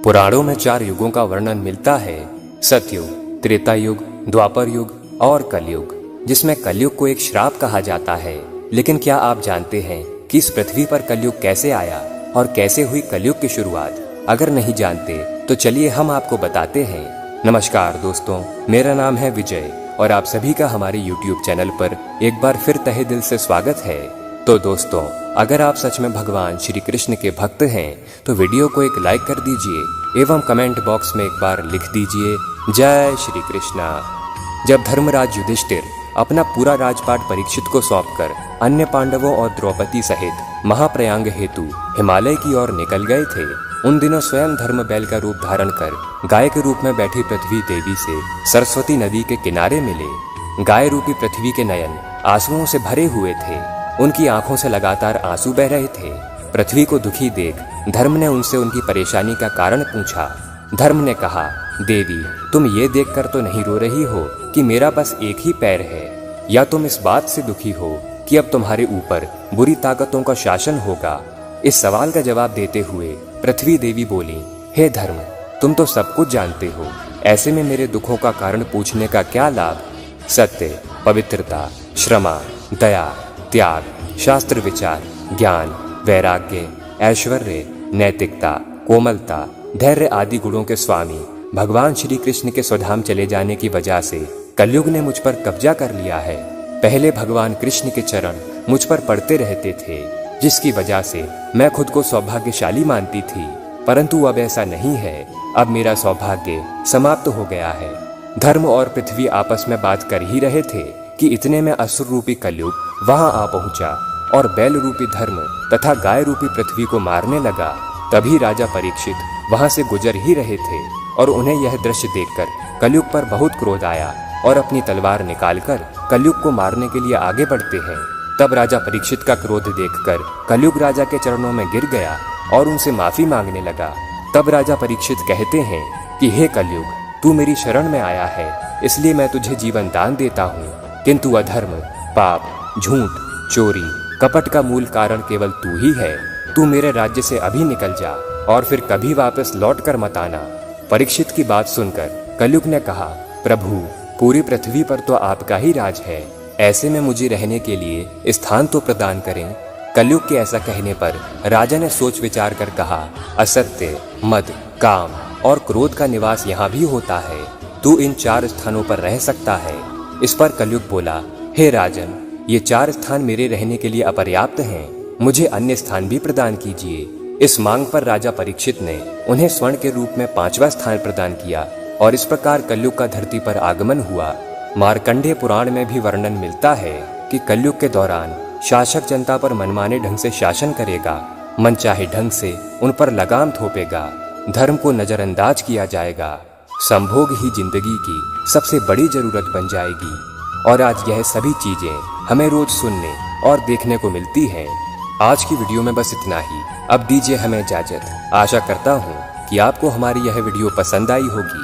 पुराणों में 4 युगों का वर्णन मिलता है, सतयुग, त्रेता युग, द्वापर युग और कलयुग, जिसमें कलयुग को एक श्राप कहा जाता है। लेकिन क्या आप जानते हैं कि इस पृथ्वी पर कलयुग कैसे आया और कैसे हुई कलयुग की शुरुआत? अगर नहीं जानते तो चलिए हम आपको बताते हैं। नमस्कार दोस्तों, मेरा नाम है विजय और आप सभी का हमारे YouTube चैनल पर एक बार फिर तहे दिल से स्वागत है। तो दोस्तों, अगर आप सच में भगवान श्री कृष्ण के भक्त हैं तो वीडियो को एक लाइक कर दीजिए एवं कमेंट बॉक्स में एक बार लिख दीजिए जय श्री कृष्णा। जब धर्मराज युधिष्ठिर अपना पूरा राजपाट परीक्षित को सौंपकर अन्य पांडवों और द्रौपदी सहित महाप्रयांग हेतु हिमालय की ओर निकल गए थे, उन दिनों स्वयं धर्म बैल का रूप धारण कर गाय के रूप में बैठी पृथ्वी देवी से सरस्वती नदी के किनारे मिले। गाय रूपी पृथ्वी के नयन आंसुओं से भरे हुए थे, उनकी आंखों से लगातार आंसू बह रहे थे। पृथ्वी को दुखी देख धर्म ने उनसे उनकी परेशानी का कारण पूछा। धर्म ने कहा, देवी, तुम ये देखकर तो नहीं रो रही हो कि मेरा बस एक ही पैर है, या तुम इस बात से दुखी हो कि अब तुम्हारे ऊपर बुरी ताकतों का शासन होगा? इस सवाल का जवाब देते हुए पृथ्वी देवी बोली, हे धर्म, तुम तो सब कुछ जानते हो, ऐसे में मेरे दुखों का कारण पूछने का क्या लाभ? सत्य, पवित्रता, क्षमा, दया, त्याग, शास्त्र विचार, ज्ञान, वैराग्य, ऐश्वर्य, नैतिकता, कोमलता, धैर्य आदि गुणों के स्वामी भगवान श्री कृष्ण के स्वधाम चले जाने की वजह से कलयुग ने मुझ पर कब्जा कर लिया है। पहले भगवान कृष्ण के चरण मुझ पर पड़ते रहते थे, जिसकी वजह से मैं खुद को सौभाग्यशाली मानती थी, परंतु अब ऐसा नहीं है। अब मेरा सौभाग्य समाप्त हो गया है। धर्म और पृथ्वी आपस में बात कर ही रहे थे कि इतने में असुर रूपी कलयुग वहां आ पहुंचा और बैल रूपी धर्म तथा गाय रूपी पृथ्वी को मारने लगा। तभी राजा परीक्षित वहां से गुजर ही रहे थे और उन्हें यह दृश्य देखकर कलयुग पर बहुत क्रोध आया और अपनी तलवार निकालकर कलयुग को मारने के लिए आगे बढ़ते हैं। तब राजा परीक्षित का क्रोध देखकर कलयुग राजा के चरणों में गिर गया और उनसे माफी मांगने लगा। तब राजा परीक्षित कहते हैं कि हे कलयुग, तू मेरी शरण में आया है, इसलिए मैं तुझे जीवन दान देता हूँ, किंतु अधर्म, पाप, झूठ, चोरी, कपट का मूल कारण केवल तू ही है। तू मेरे राज्य से अभी निकल जा और फिर कभी वापस लौट कर मत आना। परीक्षित की बात सुनकर कलयुग ने कहा, प्रभु, पूरी पृथ्वी पर तो आपका ही राज है, ऐसे में मुझे रहने के लिए स्थान तो प्रदान करें। कलयुग के ऐसा कहने पर राजा ने सोच विचार कर कहा, असत्य, मद, काम और क्रोध का निवास यहाँ भी होता है, तू इन 4 स्थानों पर रह सकता है। इस पर कलयुग बोला, हे राजन, ये 4 स्थान मेरे रहने के लिए अपर्याप्त हैं, मुझे अन्य स्थान भी प्रदान कीजिए। इस मांग पर राजा परीक्षित ने उन्हें स्वर्ण के रूप में 5वां स्थान प्रदान किया और इस प्रकार कलयुग का धरती पर आगमन हुआ। मार्कंडेय पुराण में भी वर्णन मिलता है कि कलयुग के दौरान शासक जनता पर मनमाने ढंग से शासन करेगा, मनचाहे ढंग से उन पर लगाम थोपेगा, धर्म को नजरअंदाज किया जाएगा, संभोग ही जिंदगी की सबसे बड़ी जरूरत बन जाएगी। और आज यह सभी चीजें हमें रोज सुनने और देखने को मिलती हैं। आज की वीडियो में बस इतना ही। अब दीजिए हमें इजाजत। आशा करता हूँ कि आपको हमारी यह वीडियो पसंद आई होगी।